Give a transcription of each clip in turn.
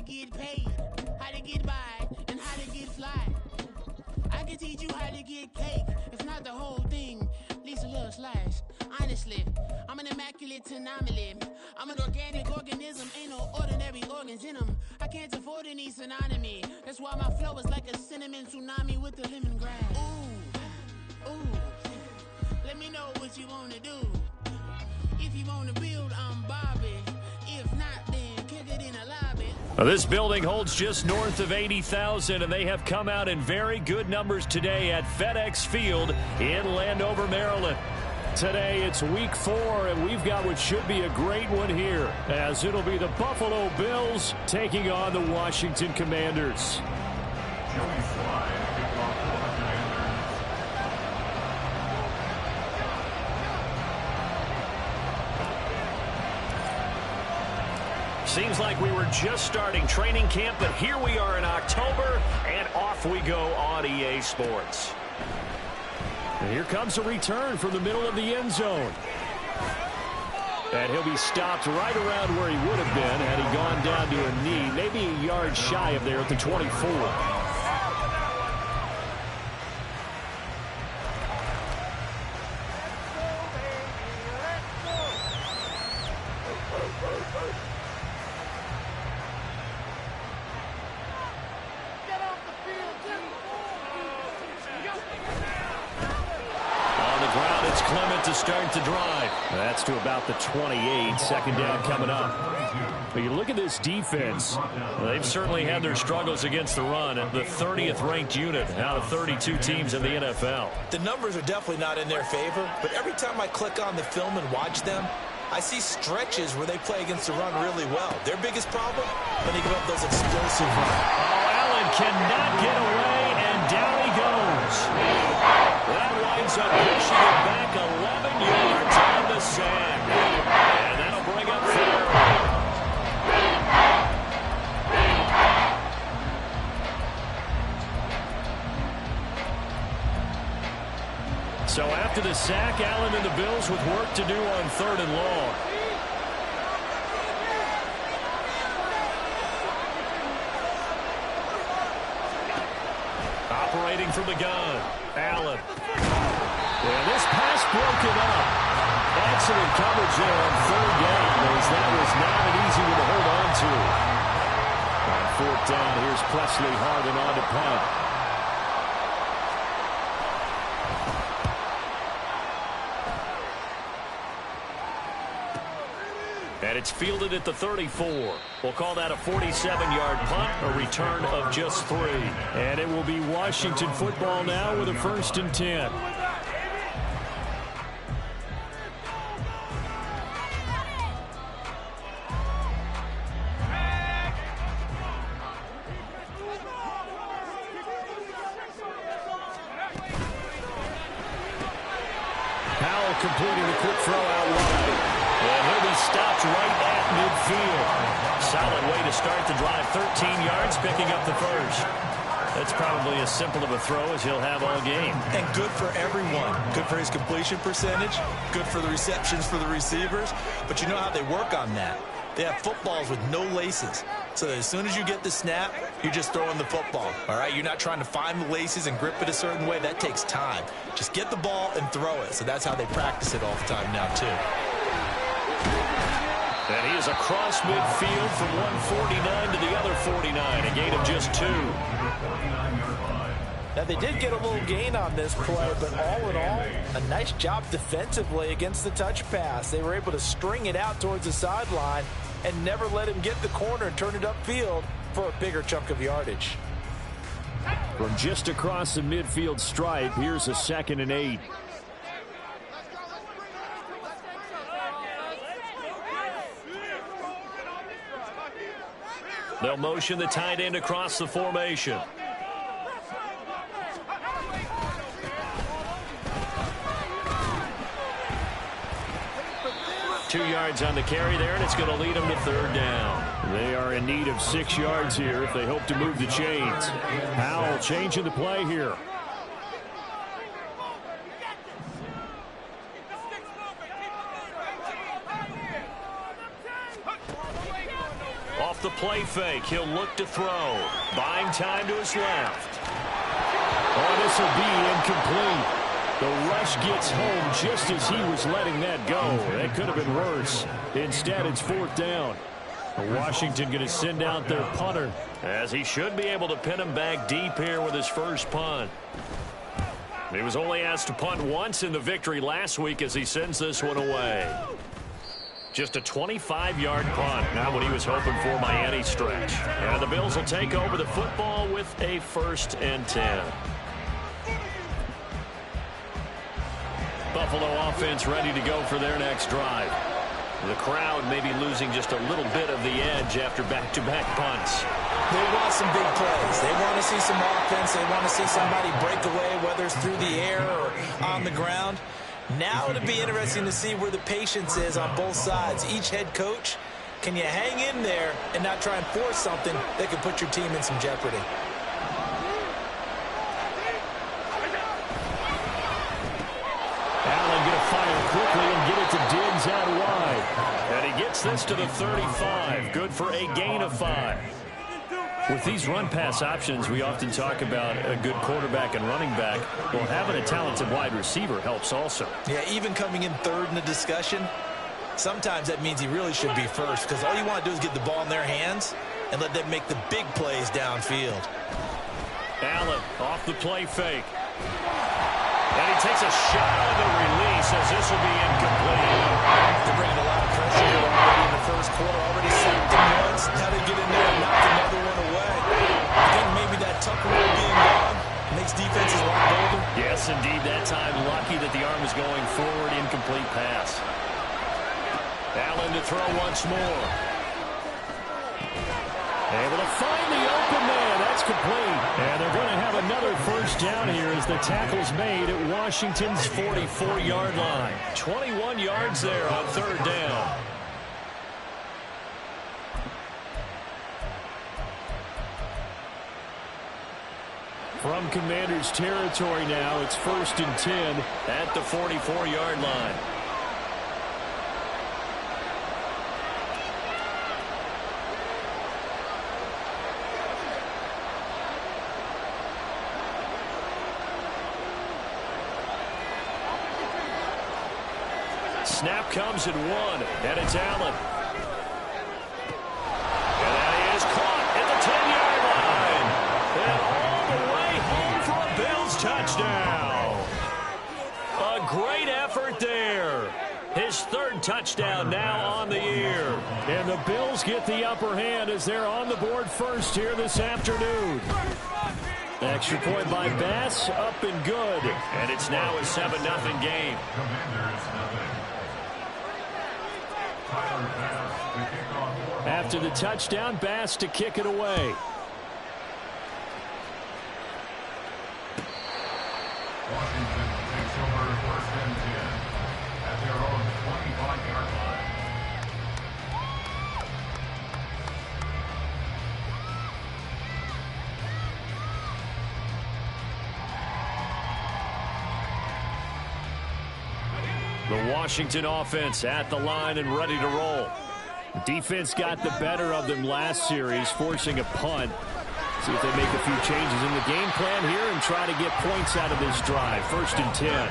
get paid, how to get by, and how to get fly. I can teach you how to get cake, if not the whole thing, at least a little slice. Honestly, I'm an immaculate anomaly. I'm an organic organism, ain't no ordinary organs in them. I can't afford any synonymy. That's why my flow is like a cinnamon tsunami with the lemongrass. Ooh, ooh, let me know what you wanna do. If you wanna build, I'm Bobby. If not, then kick it in a lobby. This building holds just north of 80,000, and they have come out in very good numbers today at FedEx Field in Landover, Maryland. Today it's week 4, and we've got what should be a great one here, as it'll be the Buffalo Bills taking on the Washington Commanders. Seems like we were just starting training camp, but here we are in October, and off we go on EA Sports. And here comes a return from the middle of the end zone. And he'll be stopped right around where he would have been had he gone down to a knee, maybe a yard shy of there at the 24. To start the drive. That's to about the 28. Second down coming up. But you look at this defense. They've certainly had their struggles against the run. The 30th ranked unit out of 32 teams in the NFL. The numbers are definitely not in their favor, but every time I click on the film and watch them, I see stretches where they play against the run really well. Their biggest problem, when they give up those explosive runs. Oh, Allen cannot get away, and down he goes. That winds up pushing it back 11 yards on the sack. And that'll bring up third. So after the sack, Allen and the Bills with work to do on 3rd and long. Operating from the gun, Allen. And this pass broken up. Excellent coverage there on 3rd down, as that was not an easy one to hold on to. On 4th down, here's Presley Harvin on to punt. And it's fielded at the 34. We'll call that a 47-yard punt, a return of just 3. And it will be Washington football now with a 1st and 10. Powell completing the quick throw out wide. And he'll be stopped right at midfield. Solid way to start the drive. 13 yards, picking up the first. That's probably as simple of a throw as he'll have all game. And good for everyone. Good for his completion percentage. Good for the receptions for the receivers. But you know how they work on that. They have footballs with no laces. So that as soon as you get the snap, you're just throwing the football. All right, you're not trying to find the laces and grip it a certain way. That takes time. Just get the ball and throw it. So that's how they practice it all the time now, too. And he is across midfield from 149 to the other 49. A gain of just 2. Now, they did get a little gain on this play, but all in all, a nice job defensively against the touch pass. They were able to string it out towards the sideline and never let him get the corner and turn it upfield for a bigger chunk of yardage. From just across the midfield stripe, here's a 2nd and 8. They'll motion the tight end across the formation. Two yards on the carry there, and it's going to lead them to 3rd down. They are in need of 6 yards here if they hope to move the chains. Powell changing the play here. off the play fake. He'll look to throw. Buying time to his left. Oh, this will be incomplete. The rush gets home just as he was letting that go. That could have been worse. Instead, it's 4th down. Washington going to send out their punter, as he should be able to pin him back deep here with his first punt. He was only asked to punt once in the victory last week as he sends this one away. Just a 25-yard punt, not what he was hoping for by any stretch. And the Bills will take over the football with a 1st and 10. Buffalo offense ready to go for their next drive. The crowd may be losing just a little bit of the edge after back-to-back punts. They want some big plays. They want to see some offense. They want to see somebody break away, whether it's through the air or on the ground. Now it'll be interesting to see where the patience is on both sides. Each head coach, can you hang in there and not try and force something that could put your team in some jeopardy? Allen going to fire quickly and get it to Diggs out wide. And he gets this to the 35. Good for a gain of 5. With these run-pass options, we often talk about a good quarterback and running back. Well, having a talented wide receiver helps also. Yeah, even coming in 3rd in the discussion, sometimes that means he really should be 1st, because all you want to do is get the ball in their hands and let them make the big plays downfield. Allen off the play fake. And he takes a shot on the release as this will be incomplete. They're bringing a lot of pressure here already in the first quarter. Already sacked him once. Now they get in there and knock another one away. I think maybe that Tucker rule being gone makes defenses a lot bolder. Yes, indeed. That time lucky that the arm is going forward. Incomplete pass. Allen to throw once more. Able to find the open man. That's complete. And they're going to have another 1st down here as the tackle's made at Washington's 44-yard line. 21 yards there on 3rd down. From Commanders territory now, it's 1st and 10 at the 44-yard line. Snap comes at 1, and it's Allen. And that is caught at the 10-yard line. And all the way home for a Bills touchdown. A great effort there. His 3rd touchdown now on the year. And the Bills get the upper hand as they're on the board first here this afternoon. Extra point by Bass, up and good. And it's now a 7-0 game. After the touchdown, Bass to kick it away. Washington takes over 1st and 10 at their own 25-yard line. The Washington offense at the line and ready to roll. Defense got the better of them last series, forcing a punt. See if they make a few changes in the game plan here and try to get points out of this drive. 1st and 10.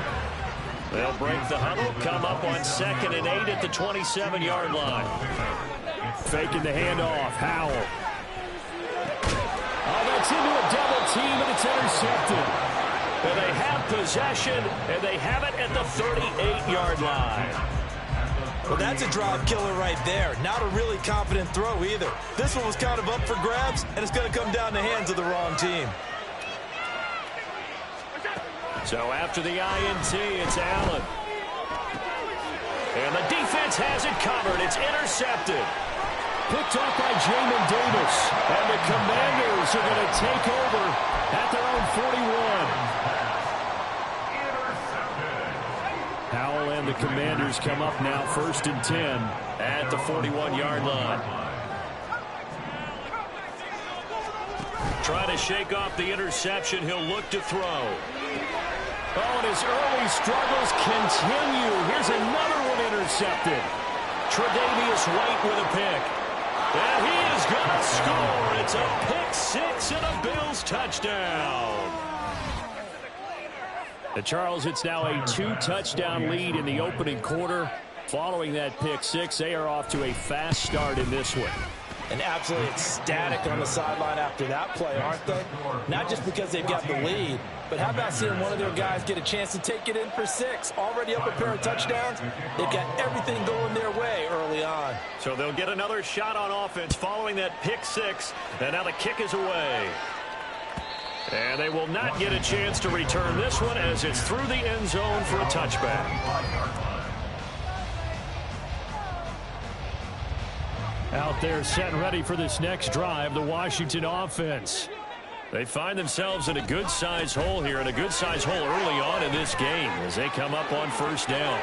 They'll break the huddle, come up on 2nd and 8 at the 27-yard line. Faking the handoff, Howell. Oh, that's into a double team, and it's intercepted. And they have possession, and they have it at the 38-yard line. Well, that's a drive killer right there. Not a really confident throw either. This one was kind of up for grabs, and it's going to come down the hands of the wrong team. So after the INT, it's Allen. And the defense has it covered. It's intercepted. Picked off by Jamin Davis. And the Commanders are going to take over at their own 41. Howell and the Commanders come up now 1st and 10 at the 41-yard line. Trying to shake off the interception. He'll look to throw. Oh, and his early struggles continue. Here's another one intercepted. Tre'Davious White with a pick. And he is going score. It's a pick six and a Bills touchdown. The Charles, it's now a 2-touchdown lead in the opening quarter. Following that pick six, they are off to a fast start in this one. And absolutely ecstatic on the sideline after that play, aren't they? Not just because they've got the lead, but how about seeing one of their guys get a chance to take it in for six? Already up a pair of touchdowns. They've got everything going their way early on. So they'll get another shot on offense following that pick six. And now the kick is away. And they will not get a chance to return this one as it's through the end zone for a touchback. Out there set and ready for this next drive, the Washington offense. They find themselves in a good-sized hole here, and a good-sized hole early on in this game as they come up on first down.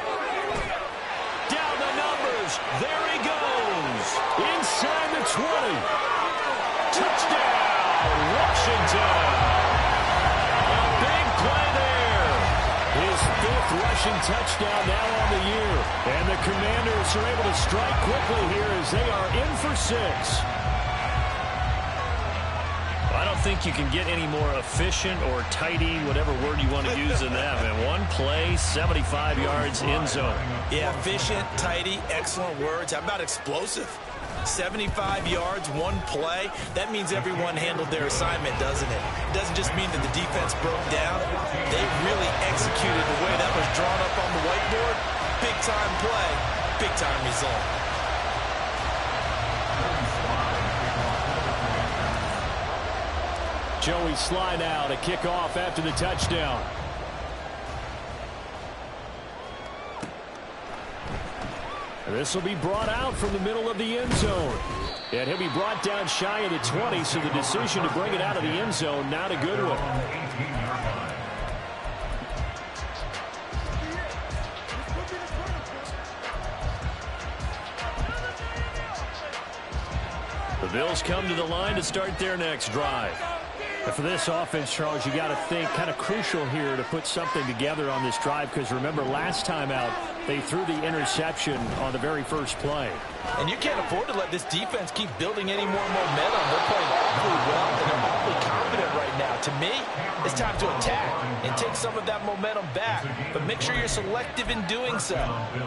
Down the numbers. There he goes. Inside the 20. Touchdown, Washington. A big play there. His fifth rushing touchdown now on the year. And the Commanders are able to strike quickly here as they are in for six. I don't think you can get any more efficient or tidy, whatever word you want to use in that. Man, one play, 75 yards, end zone. Yeah, efficient, tidy, excellent words. How about explosive? 75 yards, one play. That means everyone handled their assignment, doesn't it? It doesn't just mean that the defense broke down. They really executed the way that was drawn up on the whiteboard. Big-time play, big-time result. Joey slide out, a kickoff after the touchdown. This will be brought out from the middle of the end zone. And he'll be brought down shy of the 20, so the decision to bring it out of the end zone, not a good one. The Bills come to the line to start their next drive. And for this offense, Charles, you got to think kind of crucial here to put something together on this drive, because remember last time out they threw the interception on the very first play. And you can't afford to let this defense keep building any more momentum. They're playing awfully well, and they're awfully confident right now. To me, it's time to attack and take some of that momentum back. But make sure you're selective in doing so.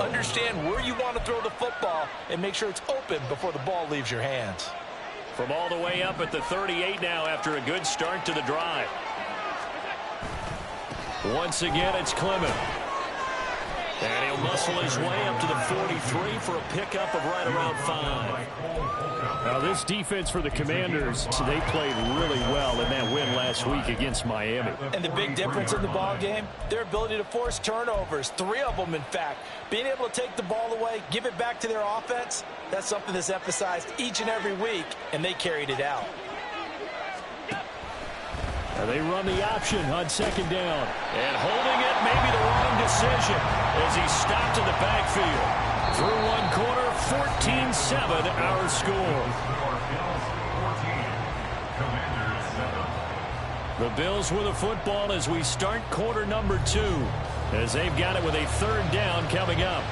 Understand where you want to throw the football and make sure it's open before the ball leaves your hands. From all the way up at the 38 now after a good start to the drive. Once again, it's Clement. And he'll muscle his way up to the 43 for a pickup of right around 5. Now, this defense for the Commanders, they played really well in that win last week against Miami. And the big difference in the ball game, their ability to force turnovers, 3 of them, in fact. Being able to take the ball away, give it back to their offense, that's something that's emphasized each and every week, and they carried it out. They run the option on second down. And holding it may be the wrong decision as he stopped in the backfield. Through one quarter, 14-7 our score. The Bills with a football as we start quarter number 2, as they've got it with a third down coming up.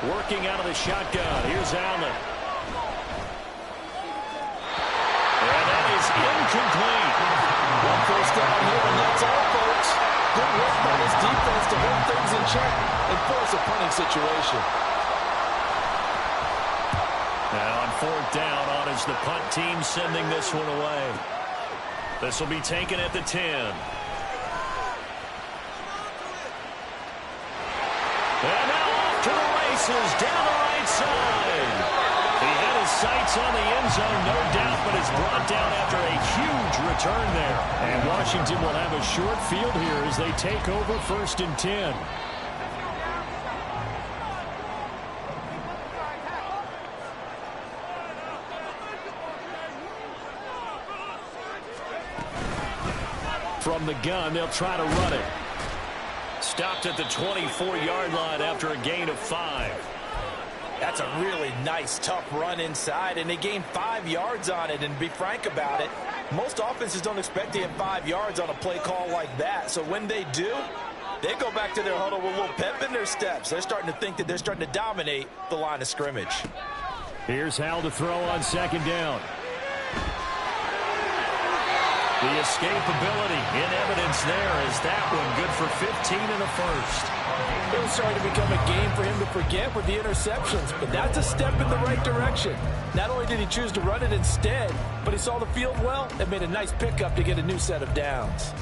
Working out of the shotgun. Here's Allen. And that is incomplete. One first down here, and that's all, folks. Good work by this defense to hold things in check and force a punting situation. Now on fourth down, on is the punt team sending this one away. This will be taken at the 10. And now off to the races down the right side. He had his sights on the end zone, no doubt, but is brought down after a huge return there. And Washington will have a short field here as they take over 1st and 10. From the gun, they'll try to run it. Stopped at the 24-yard line after a gain of 5. That's a really nice, tough run inside, and they gained 5 yards on it. And to be frank about it, Most offenses don't expect to hit 5 yards on a play call like that. So when they do, they go back to their huddle with a little pep in their steps. They're starting to think that they're starting to dominate the line of scrimmage. Here's Hal to throw on second down. The escapability in evidence there is that one good for 15 in the first. It was starting to become a game for him to forget with the interceptions, but that's a step in the right direction. Not only did he choose to run it instead, but he saw the field well and made a nice pickup to get a new set of downs.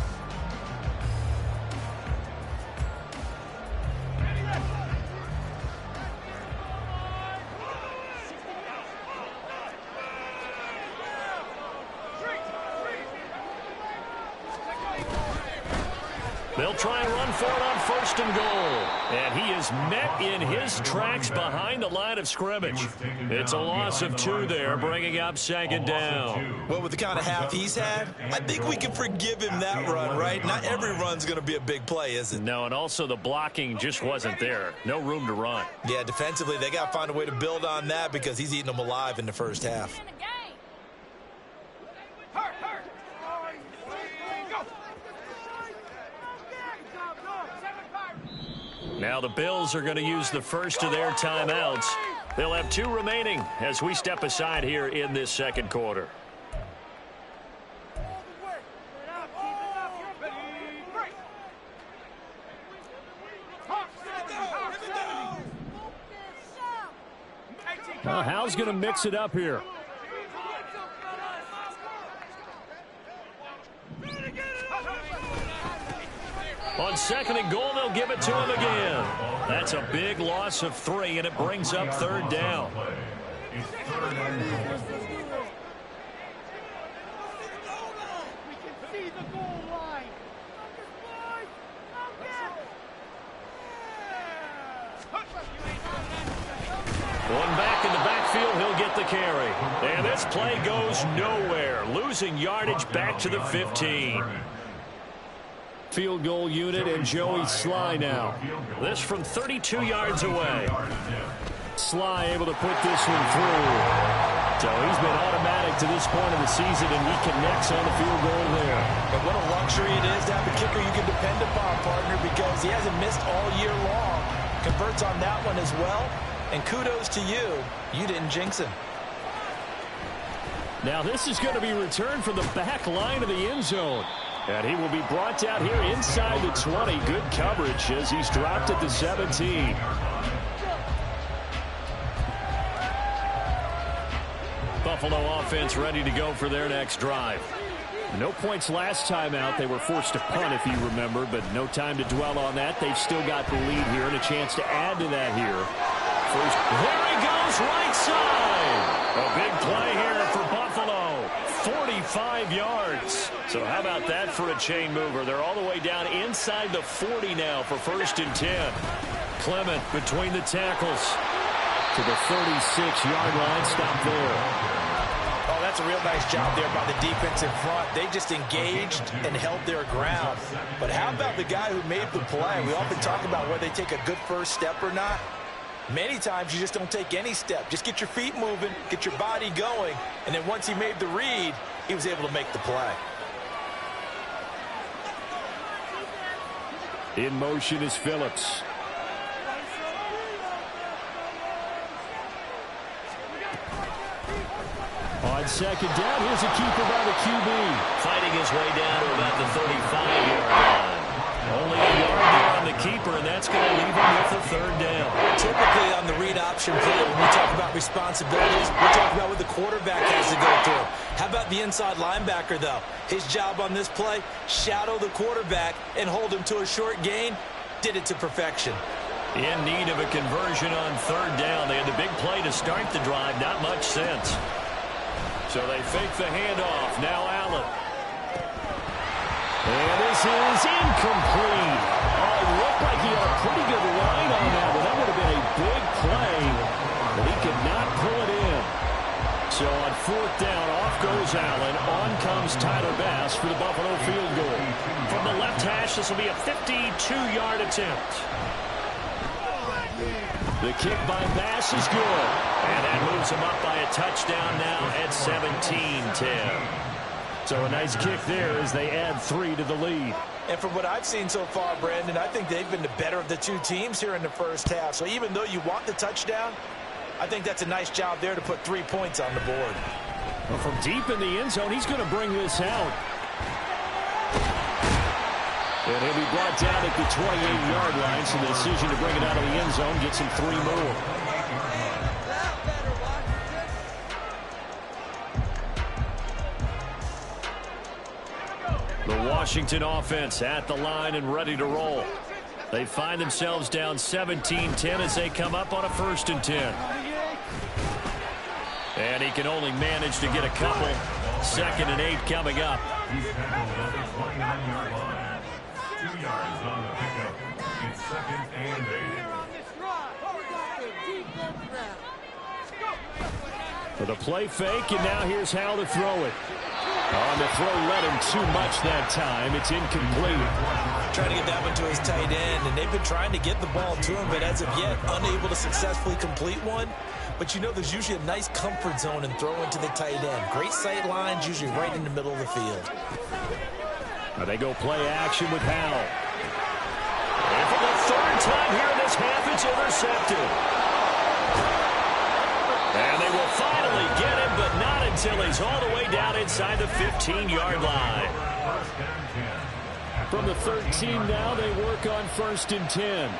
They'll try and run for it on first and goal. And he is met in his tracks behind the line of scrimmage. It's a loss of 2 there, bringing up second down. Well, with the kind of half he's had, I think we can forgive him that run, right? Not every run's going to be a big play, is it? No, and also the blocking just wasn't there. No room to run. Yeah, defensively, they got to find a way to build on that because he's eating them alive in the first half. Now the Bills are going to use the first of their timeouts. They'll have 2 remaining as we step aside here in this second quarter. Well, Hal's going to mix it up here. On second and goal, they'll give it to him again. That's a big loss of 3, and it brings up third down. One back in the backfield, he'll get the carry. And this play goes nowhere, losing yardage back to the 15. Field goal unit and Joey Sly now. This from 32 yards away. Sly able to put this one through. So he's been automatic to this point of the season, and he connects on the field goal there. But what a luxury it is to have a kicker you can depend upon, partner, because he hasn't missed all year long. Converts on that one as well. And kudos to you. You didn't jinx him. Now this is going to be returned from the back line of the end zone. And he will be brought down here inside the 20. Good coverage as he's dropped at the 17. Buffalo offense ready to go for their next drive. No points last time out. They were forced to punt, if you remember, but no time to dwell on that. They've still got the lead here and a chance to add to that here. First, there he goes, right side. A big play here for Buffalo. 45 yards. So how about that for a chain mover? They're all the way down inside the 40 now for first and 10. Clement between the tackles to the 36-yard line. Stop there. Oh, that's a real nice job there by the defense in front. They just engaged and held their ground. But how about the guy who made the play? We often talk about whether they take a good first step or not. Many times you just don't take any step. Just get your feet moving, get your body going, and then once he made the read, he was able to make the play. In motion is Phillips. On second down, here's a keeper by the QB. Fighting his way down to about the 35-yard line. Only a yard there on the keeper, and that's going to leave him with a third down. Typically on the read option play, when we talk about responsibilities, we're talking about what the quarterback has to go through. How about the inside linebacker, though? His job on this play, shadow the quarterback and hold him to a short gain. Did it to perfection. In need of a conversion on third down. They had the big play to start the drive. Not much sense. So they fake the handoff. Now Allen. And this is incomplete. Oh, it looked like he had a pretty good line on that one. That would have been a big play, but he could not pull it in. So on fourth down, off goes Allen. On comes Tyler Bass for the Buffalo field goal. From the left hash, this will be a 52-yard attempt. The kick by Bass is good. And that moves him up by a touchdown now at 17-10. So a nice kick there as they add 3 to the lead. And from what I've seen so far, Brandon, I think they've been the better of the two teams here in the first half. So even though you want the touchdown, I think that's a nice job there to put 3 points on the board. Well, from deep in the end zone, he's going to bring this out. And he'll be brought down at the 28-yard line. So the decision to bring it out of the end zone gets him 3 more. The Washington offense at the line and ready to roll. They find themselves down 17-10 as they come up on a 1st and 10. And he can only manage to get a couple. 2nd and 8 coming up. He's tackled at the 29-yard line. 2 yards on the pickup. It's 2nd and 8. For the play fake, and now here's how to throw it. On the throw led him too much that time. It's incomplete. Trying to get that one to his tight end, and they've been trying to get the ball to him, but as of yet, unable to successfully complete one. But you know there's usually a nice comfort zone in throwing to the tight end. Great sight lines, usually right in the middle of the field. Now they go play action with Howell. And for the 3rd time here in this half, it's intercepted. And they will finally get him, but not until he's all the way down inside the 15-yard line. From the 13 now, they work on 1st and 10.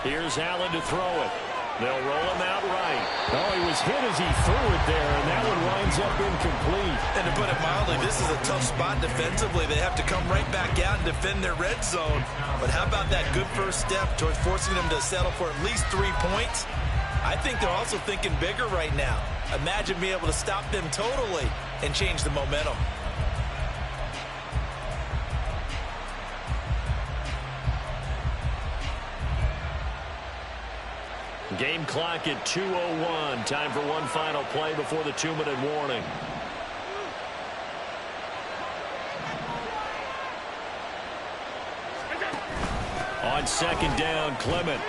Here's Allen to throw it. They'll roll him out right. Oh, he was hit as he threw it there, and that one winds up incomplete. And to put it mildly, this is a tough spot defensively. They have to come right back out and defend their red zone. But how about that good first step towards forcing them to settle for at least 3 points? I think they're also thinking bigger right now. Imagine being able to stop them totally and change the momentum. Game clock at 2:01. Time for one final play before the 2-minute warning. On 2nd down, Clement.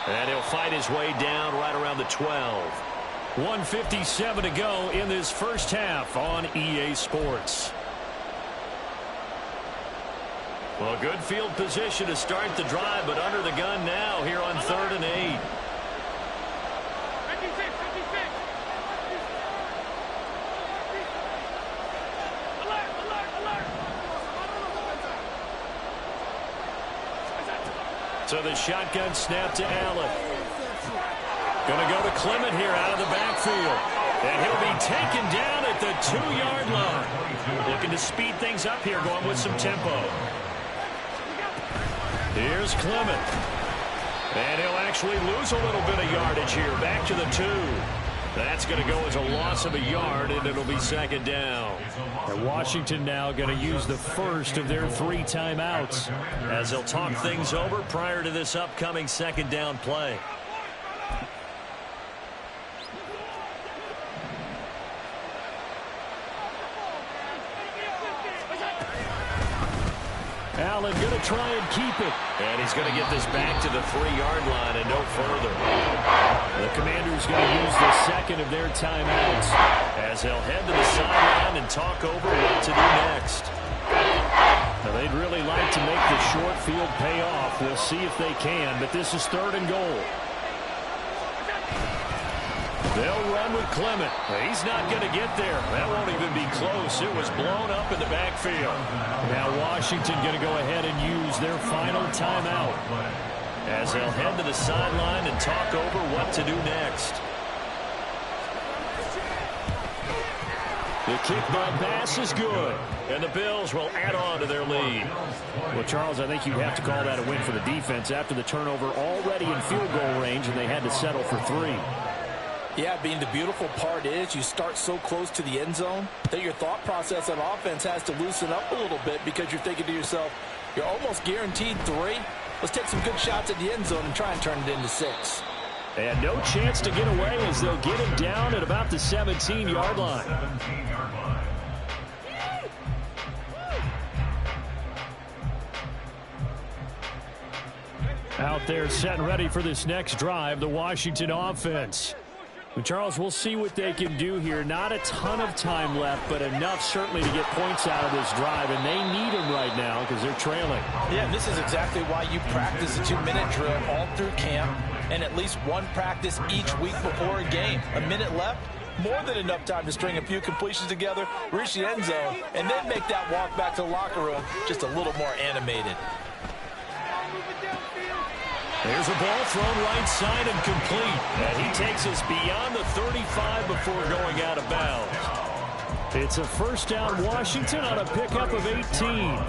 And he'll fight his way down right around the 12. 1:57 to go in this first half on EA Sports. Well, good field position to start the drive, but under the gun now here on 3rd and 8. So the shotgun snap to Allen. Going to go to Clement here out of the backfield. And he'll be taken down at the 2-yard line. Looking to speed things up here, going with some tempo. Here's Clement. And he'll actually lose a little bit of yardage here. Back to the 2. That's going to go as a loss of a yard, and it'll be 2nd down. And Washington now going to use the first of their 3 timeouts as they'll talk things over prior to this upcoming 2nd down play. Allen going to try and keep it. And he's going to get this back to the 3-yard line and no further. The Commanders going to use the 2nd of their timeouts as they'll head to the sideline and talk over what to do next. Now, they'd really like to make the short field pay off. We'll see if they can, but this is 3rd and goal. They'll run with Clement. He's not going to get there. That won't even be close. It was blown up in the backfield. Now Washington going to go ahead and use their final timeout as they'll head to the sideline and talk over what to do next. The kick by pass is good, and the Bills will add on to their lead. Well, Charles, I think you have to call that a win for the defense after the turnover already in field goal range, and they had to settle for 3. Yeah, being the beautiful part is you start so close to the end zone that your thought process of offense has to loosen up a little bit because you're thinking to yourself, you're almost guaranteed 3. Let's take some good shots at the end zone and try and turn it into 6. And no chance to get away as they'll get him down at about the 17-yard line. Out there set and ready for this next drive, the Washington offense. Well, Charles, we'll see what they can do here. Not a ton of time left, but enough certainly to get points out of this drive, and they need them right now because they're trailing. Yeah, this is exactly why you practice a 2-minute drill all through camp and at least one practice each week before a game. A minute left, more than enough time to string a few completions together, reach the end zone, and then make that walk back to the locker room just a little more animated. There's a ball thrown right side and complete. And he takes us beyond the 35 before going out of bounds. It's a first down Washington on a pickup of 18.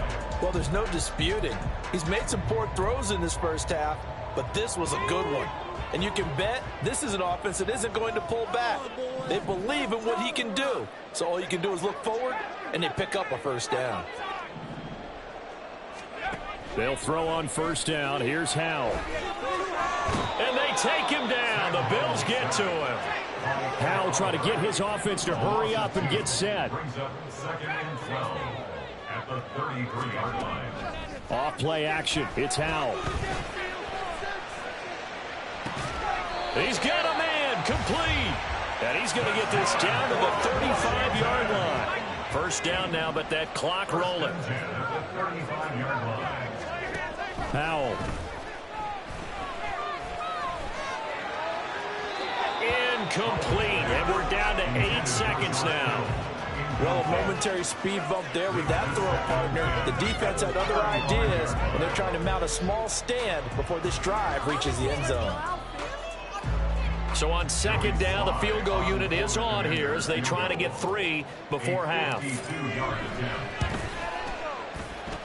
Well, there's no disputing. He's made some poor throws in this first half, but this was a good one. And you can bet this is an offense that isn't going to pull back. They believe in what he can do. So all you can do is look forward, and they pick up a first down. They'll throw on first down. Here's Howell. And they take him down. The Bills get to him. Howell trying to get his offense to hurry up and get set. Brings up 2nd and 12 at the 33-yard line. Off play action. It's Howell. He's got a man complete. And he's going to get this down to the 35-yard line. First down now, but that clock rolling. At the 35-yard line. Howell. Incomplete. And we're down to 8 seconds now. Well, a momentary speed bump there with that throw partner. The defense had other ideas, and they're trying to mount a small stand before this drive reaches the end zone. So on second down, the field goal unit is on here as they try to get 3 before half.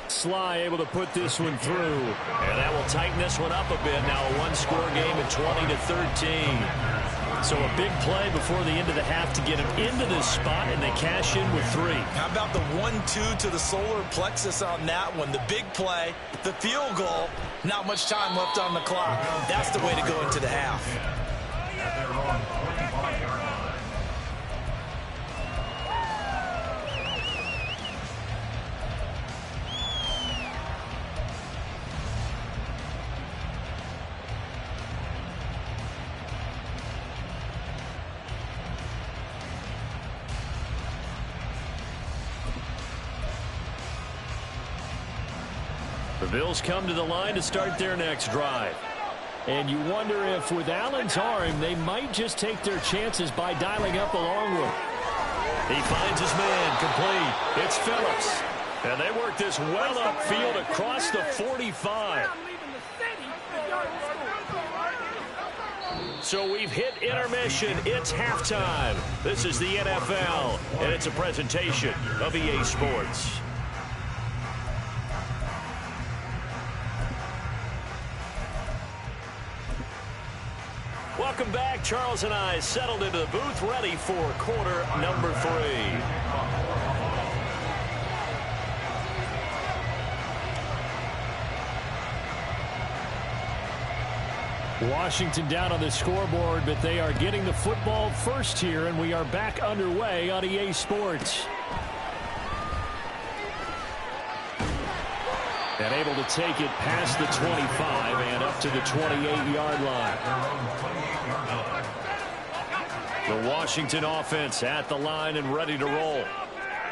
Sly able to put this one through. And that will tighten this one up a bit. Now a one-score game at 20-13. So a big play before the end of the half to get them into this spot, and they cash in with 3. How about the 1-2 to the solar plexus on that one? The big play, the field goal, not much time left on the clock. That's the way to go into the half. At their own 25-yard line. The Bills come to the line to start their next drive. And you wonder if with Allen's arm, they might just take their chances by dialing up a long one. He finds his man complete. It's Phillips. And they work this well upfield across the 45. So we've hit intermission. It's halftime. This is the NFL, and it's a presentation of EA Sports. Welcome back. Charles and I settled into the booth, ready for quarter number 3. Washington down on the scoreboard, but they are getting the football first here, and we are back underway on EA Sports. And able to take it past the 25 and up to the 28-yard line. The Washington offense at the line and ready to roll.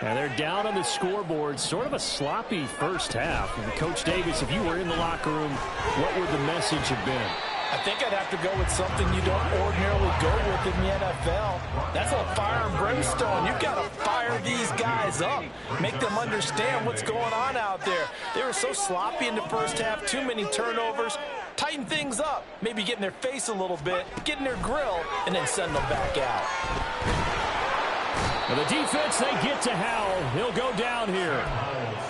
And they're down on the scoreboard. Sort of a sloppy first half. And Coach Davis, if you were in the locker room, what would the message have been? I think I'd have to go with something you don't ordinarily go with in the NFL. That's a fire and brimstone. You've got to fire these guys up. Make them understand what's going on out there. They were so sloppy in the first half. Too many turnovers. Tighten things up. Maybe get in their face a little bit. Get in their grill. And then send them back out. And the defense, they get to Howell. He'll go down here.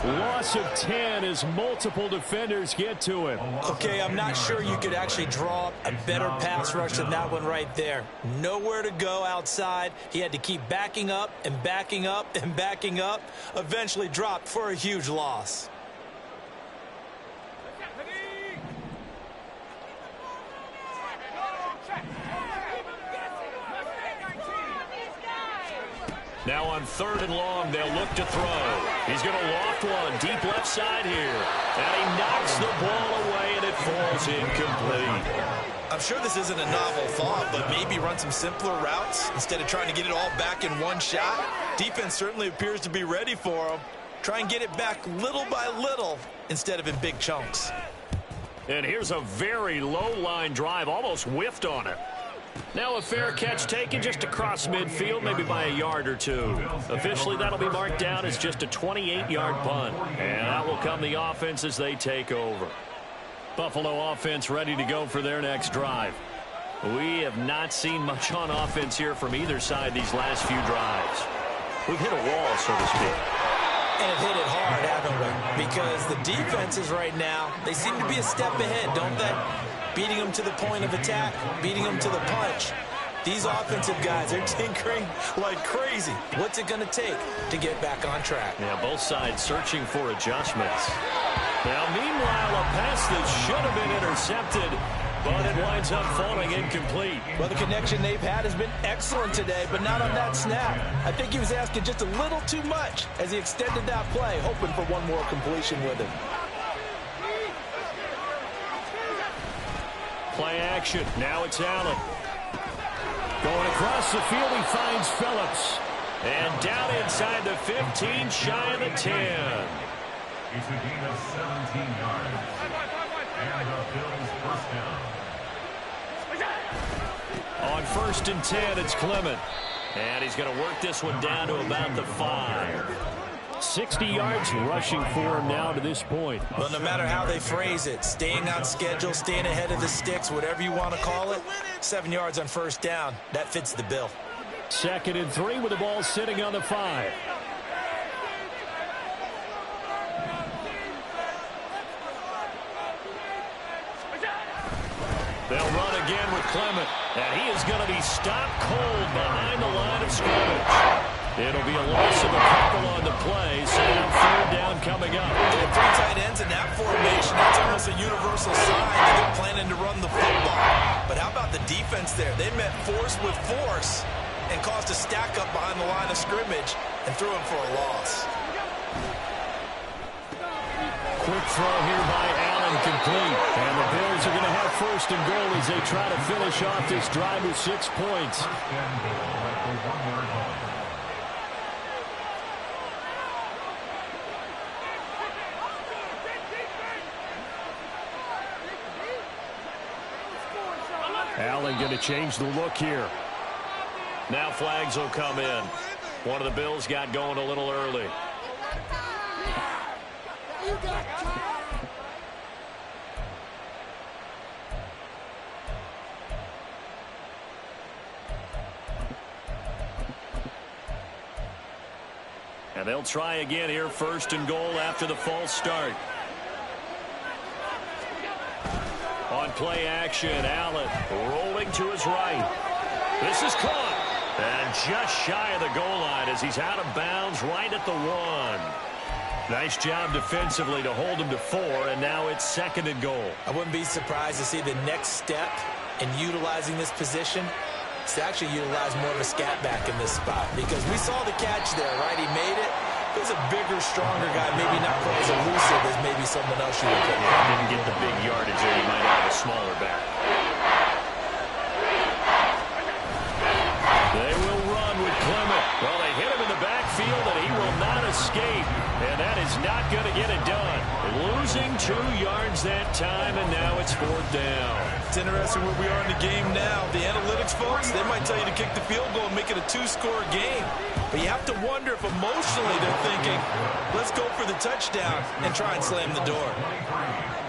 Loss of 10 as multiple defenders get to him. Okay, I'm not sure you could actually draw up a better pass rush than that one right there. Nowhere to go outside. He had to keep backing up and backing up and backing up. Eventually dropped for a huge loss. Now on 3rd and long, they'll look to throw. He's going to loft one deep left side here. And he knocks the ball away, and it falls incomplete. I'm sure this isn't a novel thought, but maybe run some simpler routes instead of trying to get it all back in one shot. Defense certainly appears to be ready for them. Try and get it back little by little instead of in big chunks. And here's a very low-line drive, almost whiffed on it. Now a fair catch taken just across midfield, maybe by a yard or two. Officially, that'll be marked down as just a 28-yard punt. And out will come the offense as they take over. Buffalo offense ready to go for their next drive. We have not seen much on offense here from either side these last few drives. We've hit a wall, so to speak. And have hit it hard, haven't we? Because the defenses right now, they seem to be a step ahead, don't they? Beating them to the point of attack, beating them to the punch. These offensive guys are tinkering like crazy. What's it going to take to get back on track? Yeah, both sides searching for adjustments. Now, meanwhile, a pass that should have been intercepted, but it winds up falling incomplete. Well, the connection they've had has been excellent today, but not on that snap. I think he was asking just a little too much as he extended that play, hoping for one more completion with him. Play action. Now it's Allen. Going across the field, he finds Phillips. And down inside the 15, shy of the 10. It's a gain of 17 yards. And the Bills first down. On 1st and 10, it's Clement. And he's going to work this one down to about the 5. 60 yards rushing for him now to this point. Well, no matter how they phrase it, staying on schedule, staying ahead of the sticks, whatever you want to call it, 7 yards on 1st down, that fits the bill. 2nd and 3 with the ball sitting on the 5. They'll run again with Clement, and he is going to be stopped cold behind the line of scrimmage. It'll be a loss of a couple on the play, so now 3rd down coming up. They have 3 tight ends in that formation. That's almost a universal sign that they're planning to run the football. But how about the defense there? They met force with force and caused a stack up behind the line of scrimmage and threw him for a loss. Quick throw here by Allen, complete. And the Bills are going to have 1st and goal as they try to finish off this drive with 6 points. Allen going to change the look here. Now flags will come in. One of the Bills got going a little early. And they'll try again here, 1st and goal after the false start. On play action, Allen rolling to his right. This is caught. And just shy of the goal line as he's out of bounds right at the 1. Nice job defensively to hold him to 4, and now it's 2nd and goal. I wouldn't be surprised to see the next step in utilizing this position is to actually utilize more of a scat back in this spot, because we saw the catch there, right? He made it. He was a bigger, stronger guy, maybe not quite as elusive as maybe someone else you would put in. Didn't get the big yardage there. You might have a smaller back. They will run with Clement. Well, they hit him in the backfield, and he will not escape. And that is not going to get it done. Losing 2 yards that time, and now it's 4th down. It's interesting where we are in the game now. The analytics folks, they might tell you to kick the field goal and make it a 2-score game. But you have to wonder if emotionally they're thinking, let's go for the touchdown and try and slam the door.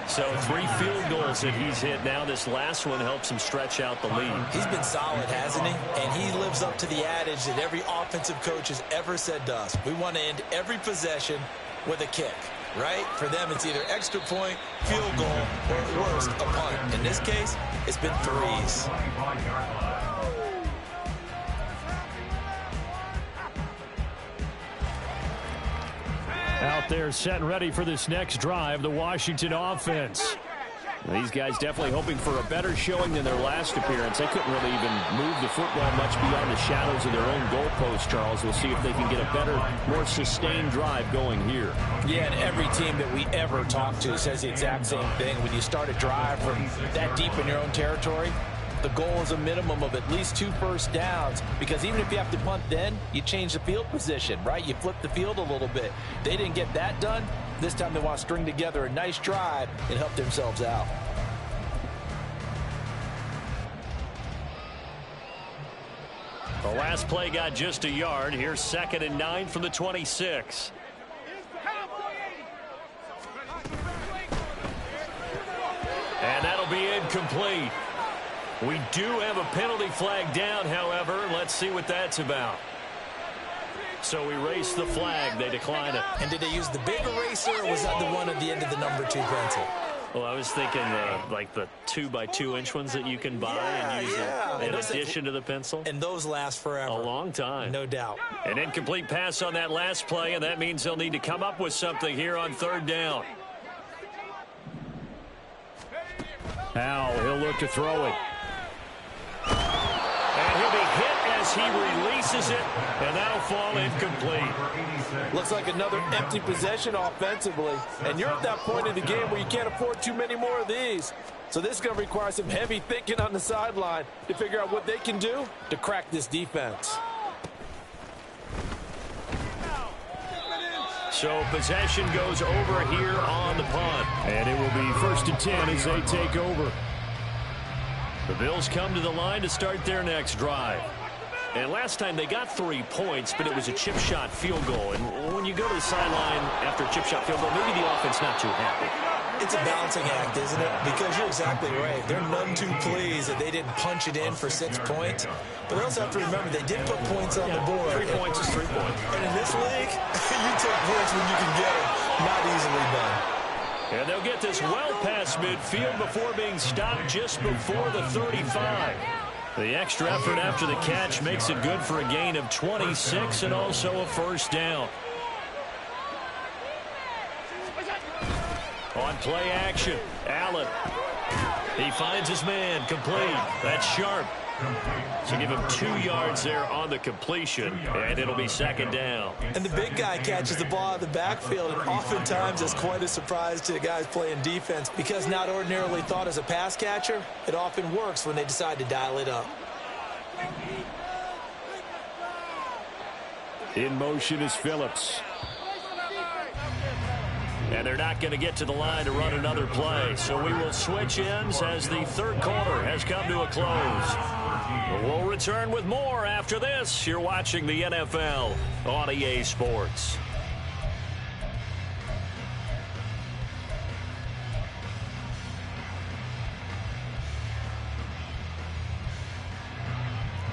So 3 field goals that he's hit now. This last one helps him stretch out the lead. He's been solid, hasn't he? And he lives up to the adage that every offensive coach has ever said to us. We want to end every possession with a kick, right? For them, it's either extra point, field goal, or at worst, a punt. In this case, it's been 3s. Out there set and ready for this next drive, the Washington offense. These guys definitely hoping for a better showing than their last appearance. They couldn't really even move the football much beyond the shadows of their own goalpost, Charles. We'll see if they can get a better, more sustained drive going here. Yeah, and every team that we ever talk to says the exact same thing. When you start a drive from that deep in your own territory, the goal is a minimum of at least 2 first downs, because even if you have to punt then, you change the field position, right? You flip the field a little bit. They didn't get that done. This time they want to string together a nice drive and help themselves out. The last play got just a yard. Here's 2nd and 9 from the 26. And that'll be incomplete. We do have a penalty flag down, however. Let's see what that's about. So we race the flag. They decline it. And did they use the big eraser, or was that the one at the end of the number 2 pencil? Well, I was thinking like the 2x2-inch ones that you can buy and use in addition to the pencil. And those last forever. A long time. No doubt. An incomplete pass on that last play, and that means they'll need to come up with something here on 3rd down. Now he'll look to throw it. And he'll be hit as he releases it, and that'll fall incomplete. Looks like another empty possession offensively, and you're at that point in the game where you can't afford too many more of these. So this is going to require some heavy thinking on the sideline to figure out what they can do to crack this defense. So possession goes over here on the punt, and it will be 1st and 10 as they take over. The Bills come to the line to start their next drive. And last time they got 3 points, but it was a chip shot field goal. And when you go to the sideline after a chip shot field goal, maybe the offense not too happy. It's a balancing act, isn't it? Because you're exactly right. They're none too pleased that they didn't punch it in for 6 points. But they also have to remember they did put points on the board. 3 points is 3 points. And in this league, you take points when you can get them. Not easily done. And they'll get this well past midfield before being stopped just before the 35. The extra effort after the catch makes it good for a gain of 26 and also a 1st down. On play action, Allen. He finds his man, complete. That's sharp. So give him 2 yards there on the completion, and it'll be 2nd down. And the big guy catches the ball out of the backfield, and oftentimes it's quite a surprise to the guys playing defense, because not ordinarily thought as a pass catcher, it often works when they decide to dial it up. In motion is Phillips. And they're not going to get to the line to run another play. So we will switch ends as the 3rd quarter has come to a close. We'll return with more after this. You're watching the NFL on EA Sports.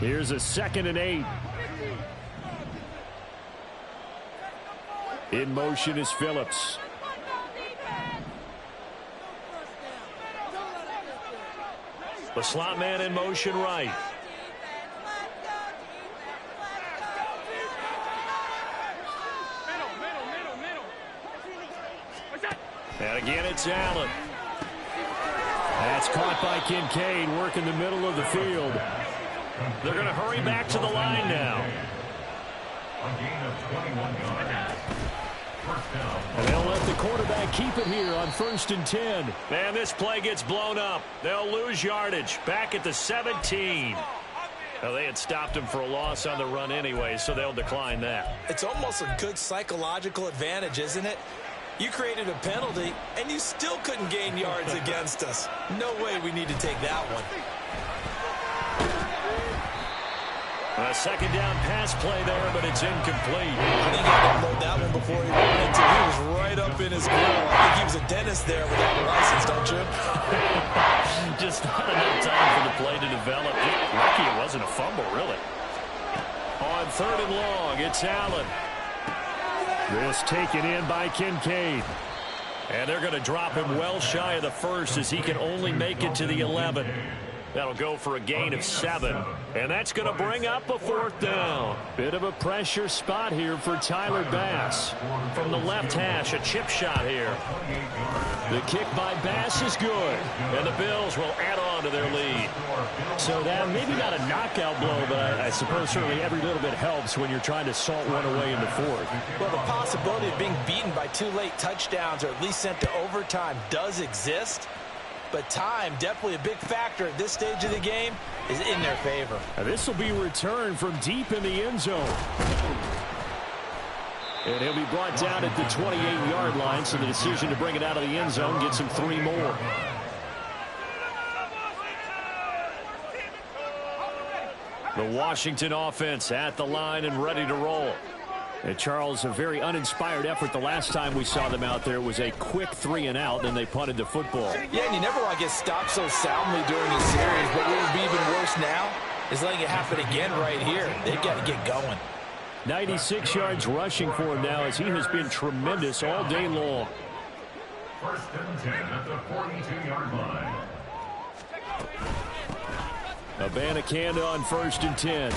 Here's a 2nd and 8. In motion is Phillips. The slot man in motion right. And again, it's Allen. That's caught by Kincaid, working the middle of the field. They're going to hurry back to the line now. A gain of 21 yards. First down. And they'll let the quarterback keep it here on 1st and 10. And this play gets blown up. They'll lose yardage back at the 17. Well, they had stopped him for a loss on the run anyway, so they'll decline that. It's almost a good psychological advantage, isn't it? You created a penalty, and you still couldn't gain yards against us. No way we need to take that one. A 2nd down pass play there, but it's incomplete. I think he had to load that one before he went into. He was right up in his grill. I think he was a dentist there without a license, don't you? Just not enough time for the play to develop. Lucky it wasn't a fumble, really. On 3rd and long, it's Allen. This taken in by Kincaid. And they're going to drop him well shy of the 1st as he can only make it to the 11. That'll go for a gain of 7. And that's going to bring up a 4th down. Bit of a pressure spot here for Tyler Bass. From the left hash, a chip shot here. The kick by Bass is good. And the Bills will add on to their lead. So that maybe not a knockout blow, but I suppose certainly every little bit helps when you're trying to salt one away in the 4th. Well, the possibility of being beaten by 2 late touchdowns or at least sent to overtime does exist. But time, definitely a big factor at this stage of the game, is in their favor. This will be returned from deep in the end zone. And he'll be brought down at the 28-yard line, so the decision to bring it out of the end zone gets him 3 more. The Washington offense at the line and ready to roll. And Charles, a very uninspired effort the last time we saw them out there. It was a quick 3 and out, and they punted the football. Yeah, and you never want to get stopped so soundly during a series, but what would be even worse now is letting it happen again right here. They've got to get going. 96 yards rushing for him now as he has been tremendous all day long. 1st and 10 at the 42-yard line. Abanikanda on 1st and 10.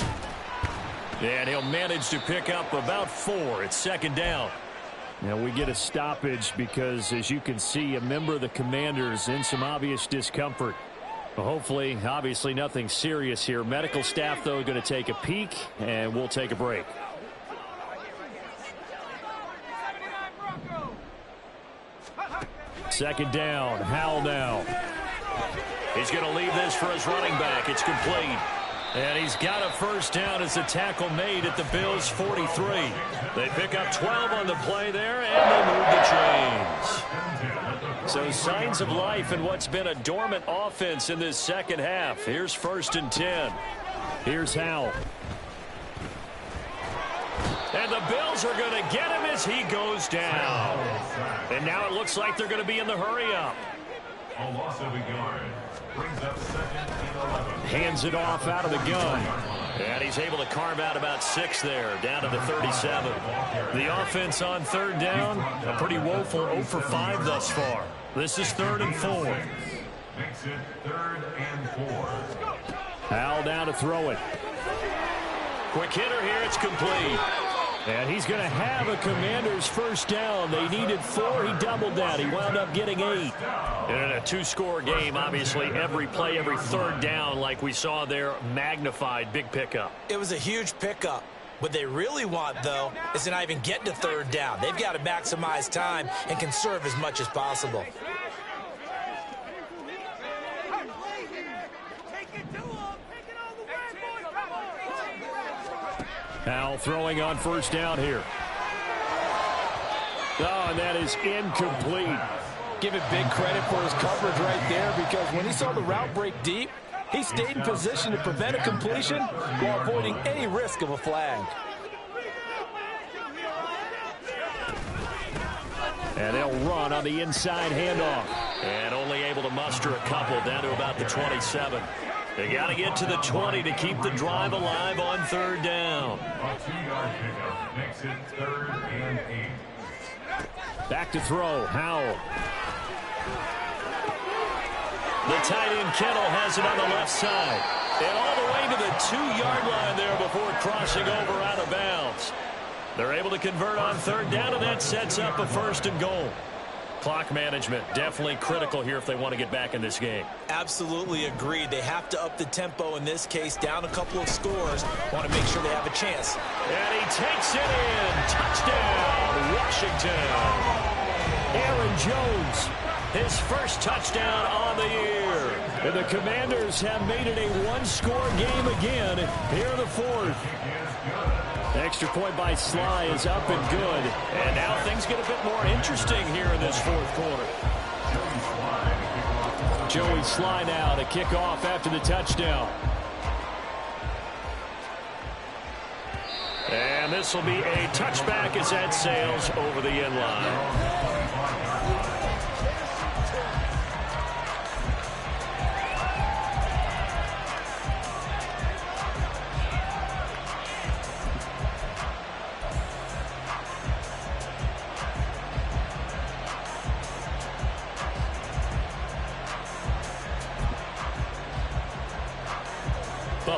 And he'll manage to pick up about 4. It's 2nd down. Now we get a stoppage because, as you can see, a member of the Commanders in some obvious discomfort. Well, hopefully, obviously nothing serious here. Medical staff, though, going to take a peek, and we'll take a break. Second down. Howell now. He's going to leave this for his running back. It's complete. And he's got a 1st down as a tackle made at the Bills' 43. They pick up 12 on the play there, and they move the chains. So signs of life in what's been a dormant offense in this second half. Here's 1st and 10. Here's Howell. And the Bills are going to get him as he goes down. And now it looks like they're going to be in the hurry-up. A loss of a yard. Brings up 2nd and 11. Hands it off out of the gun. And he's able to carve out about 6 there, down to the 37. The offense on 3rd down, a pretty woeful 0 for 5 thus far. This is 3rd and 4. Makes it 3rd and 4. Howell down to throw it. Quick hitter here, it's complete. And he's going to have a Commander's 1st down. They needed 4. He doubled that. He wound up getting 8. And in a 2-score game, obviously, every play, every 3rd down, like we saw there, magnified. Big pickup. It was a huge pickup. What they really want, though, is to not even get to 3rd down. They've got to maximize time and conserve as much as possible. Howell throwing on 1st down here. Oh, and that is incomplete. Give it big credit for his coverage right there, because when he saw the route break deep, he stayed in position to prevent a completion while avoiding any risk of a flag. And they'll run on the inside handoff. And only able to muster a couple down to about the 27. They got to get to the 20 to keep the drive alive on 3rd down. A 2-yard pickup makes it 3rd and 8. Back to throw. Howell. The tight end Kettle has it on the left side. And all the way to the 2-yard line there before crossing over out of bounds. They're able to convert on 3rd down, and that sets up a 1st and goal. Clock management definitely critical here if they want to get back in this game. Absolutely agreed. They have to up the tempo in this case, down a couple of scores. Want to make sure they have a chance. And he takes it in. Touchdown, Washington. Aaron Jones, his 1st touchdown on the year. And the Commanders have made it a 1-score game again here in the 4th. Extra point by Sly is up and good. And now things get a bit more interesting here in this 4th quarter. Joey Sly now to kick off after the touchdown. And this will be a touchback as that sails over the end line.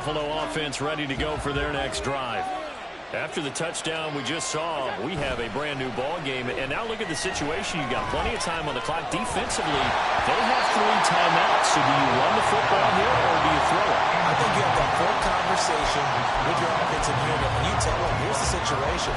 Buffalo offense ready to go for their next drive. After the touchdown we just saw, we have a brand-new ball game. And now look at the situation. You've got plenty of time on the clock. Defensively, they have 3 timeouts. So do you run the football here or do you throw it? I think you have that full conversation with your offensive unit, and you tell them, here's the situation.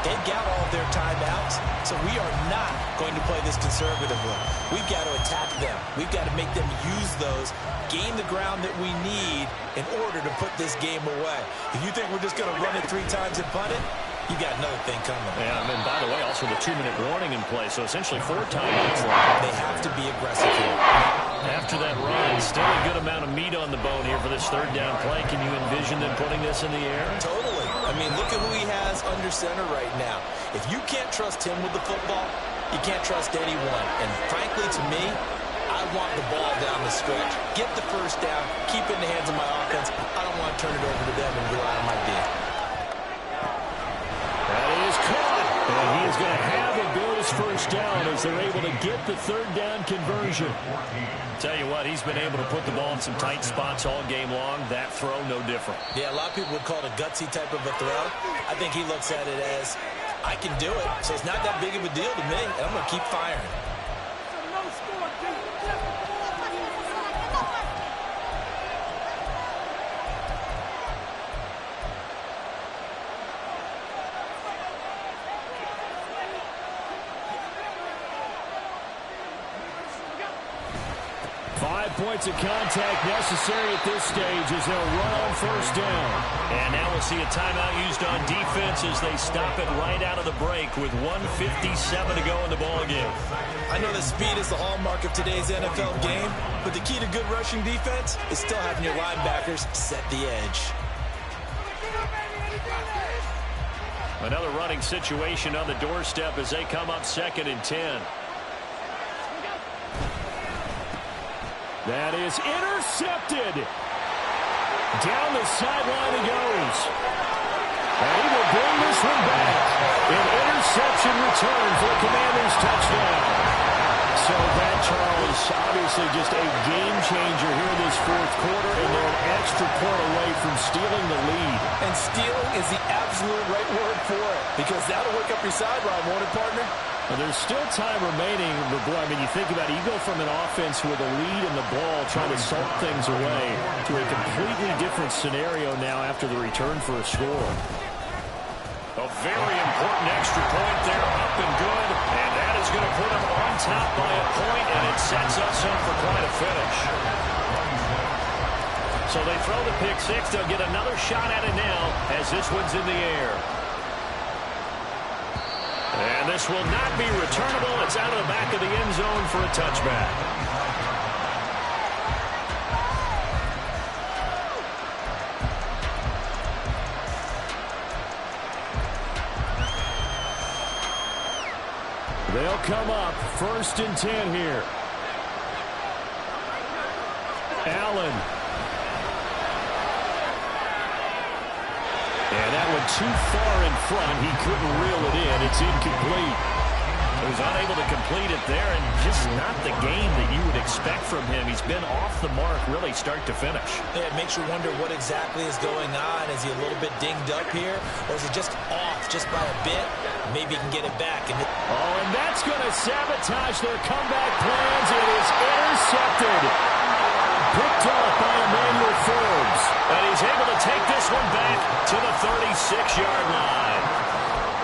They've got all of their timeouts, so we are not going to play this conservatively. We've got to attack them. We've got to make them use those, gain the ground that we need in order to put this game away. If you think we're just going to run it 3 times and punt it, you got another thing coming. Yeah, and by the way, also the 2-minute warning in play, so essentially 4 timeouts left. They have to be aggressive here. After that run, still a good amount of meat on the bone here for this 3rd down play. Can you envision them putting this in the air? Totally. I mean, look at who he has under center right now. If you can't trust him with the football, you can't trust anyone. And frankly, to me, I want the ball down the stretch. Get the 1st down. Keep it in the hands of my offense. I don't want to turn it over to them and rely on my D. That is caught. And he is going to have a Bills 1st down as they're able to get the 3rd down conversion. Tell you what, he's been able to put the ball in some tight spots all game long. That throw, no different. Yeah, a lot of people would call it a gutsy type of a throw. I think he looks at it as, I can do it, so it's not that big of a deal to me, and I'm going to keep firing. 5 points of contact necessary at this stage as they'll run on 1st down. And now we'll see a timeout used on defense as they stop it right out of the break with 1:57 to go in the ballgame. I know that speed is the hallmark of today's NFL game, but the key to good rushing defense is still having your linebackers set the edge. Another running situation on the doorstep as they come up 2nd and 10. That is intercepted. Down the sideline he goes. And he will bring this one back. An interception return for the Commanders' touchdown. So that, Charles, obviously just a game changer here in this 4th quarter, and they're an extra point away from stealing the lead. And stealing is the absolute right word for it, because that'll wake up your sideline, won't it, partner? Well, there's still time remaining, but boy, I mean, you think about it, you go from an offense with a lead in the ball trying to salt things away to a completely different scenario now after the return for a score. A very important extra point there, up and good, and that is going to put them on top by a point, and it sets us up for quite a finish. So they throw the pick 6. They'll get another shot at it now as this one's in the air. And this will not be returnable. It's out of the back of the end zone for a touchback. They'll come up 1st and 10 here. Allen. And that one too far in front. He couldn't reel it in. It's incomplete. He was unable to complete it there, and just not the game that you would expect from him. He's been off the mark really start to finish. Yeah, it makes you wonder what exactly is going on. Is he a little bit dinged up here, or is it just off just by a bit? Maybe he can get it back. And that's going to sabotage their comeback plans. It is intercepted. Picked off by Emmanuel Forbes. And he's able to take this one back to the 36-yard line.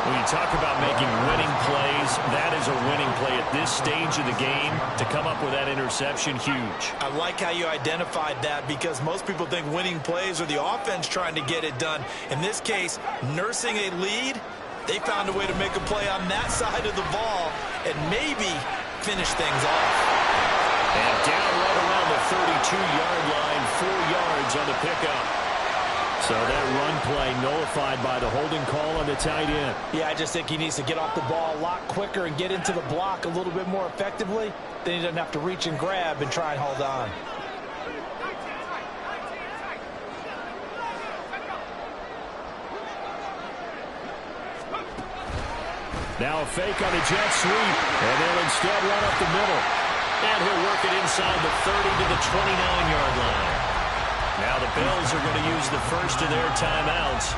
When you talk about making winning plays, that is a winning play at this stage of the game. To come up with that interception, huge. I like how you identified that, because most people think winning plays are the offense trying to get it done. In this case, nursing a lead, they found a way to make a play on that side of the ball and maybe finish things off. And down right around the 32-yard line, 4 yards on the pickup. So that run play nullified by the holding call on the tight end. Yeah, I just think he needs to get off the ball a lot quicker and get into the block a little bit more effectively. Then he doesn't have to reach and grab and try and hold on. Now a fake on a jet sweep, and they'll instead run up the middle. And he'll work it inside the 30 to the 29-yard line. Now the Bills are going to use the first of their timeouts,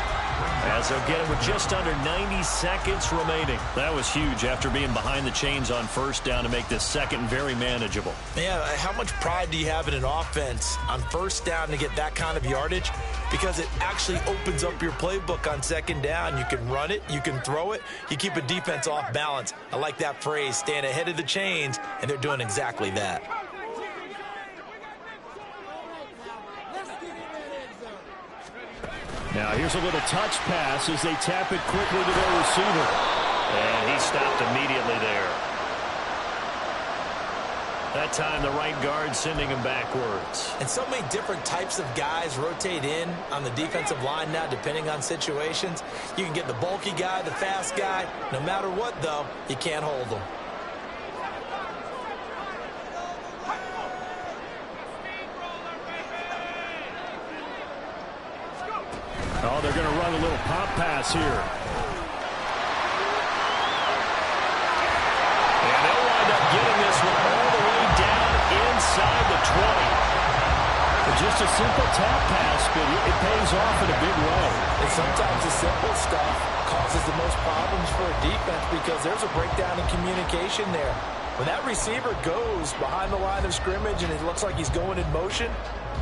as they'll get it with just under 90 seconds remaining. That was huge after being behind the chains on first down to make this second very manageable. Man, how much pride do you have in an offense on first down to get that kind of yardage? Because it actually opens up your playbook on second down. You can run it, you can throw it, you keep a defense off balance. I like that phrase, staying ahead of the chains, and they're doing exactly that. Now here's a little touch pass as they tap it quickly to their receiver. And he stopped immediately there. That time the right guard sending him backwards. And so many different types of guys rotate in on the defensive line now depending on situations. You can get the bulky guy, the fast guy. No matter what, though, you can't hold them. Oh, they're going to run a little pop pass here. And they'll wind up getting this one all the way down inside the 20. But just a simple tap pass, but it pays off in a big way. And sometimes the simple stuff causes the most problems for a defense because there's a breakdown in communication there. When that receiver goes behind the line of scrimmage and it looks like he's going in motion,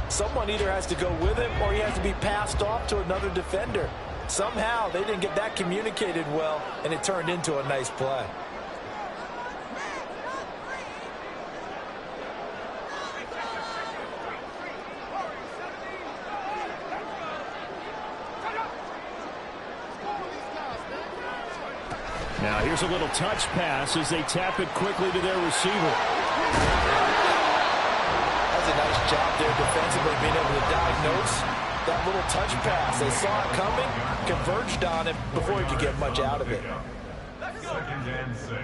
someone either has to go with him or he has to be passed off to another defender. Somehow they didn't get that communicated well, and it turned into a nice play. Now here's a little touch pass as they tap it quickly to their receiver. That's a nice job there defensively, being able to diagnose that little touch pass. They saw it coming, converged on it before he could get much out of it. 2nd and 6.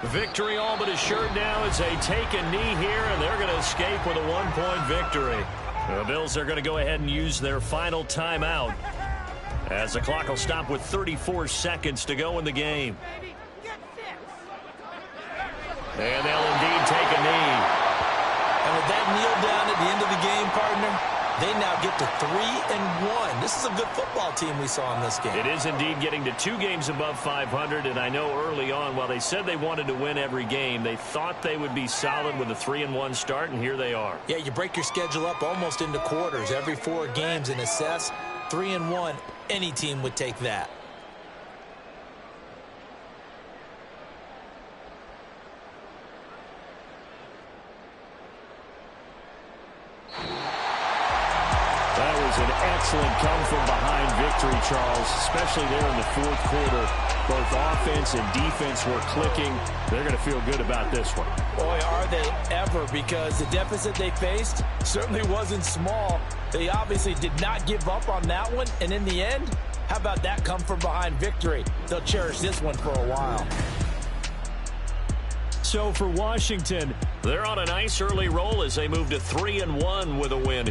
Victory all but assured now as they take a knee here, and they're going to escape with a one-point victory. The Bills are going to go ahead and use their final timeout as the clock will stop with 34 seconds to go in the game. And they'll indeed take a knee. And with that kneel down at the end of the game, partner, they now get to 3-1. This is a good football team we saw in this game. It is indeed getting to 2 games above 500, and I know early on, while they said they wanted to win every game, they thought they would be solid with a 3-1 start, and here they are. Yeah, you break your schedule up almost into quarters, every 4 games, and assess 3-1. Any team would take that. That was an excellent come-from-behind victory, Charles, especially there in the fourth quarter. Both offense and defense were clicking. They're going to feel good about this one. Boy, are they ever, because the deficit they faced certainly wasn't small. They obviously did not give up on that one, and in the end, how about that come-from-behind victory? They'll cherish this one for a while. So for Washington, they're on a nice early roll as they move to 3-1 with a win.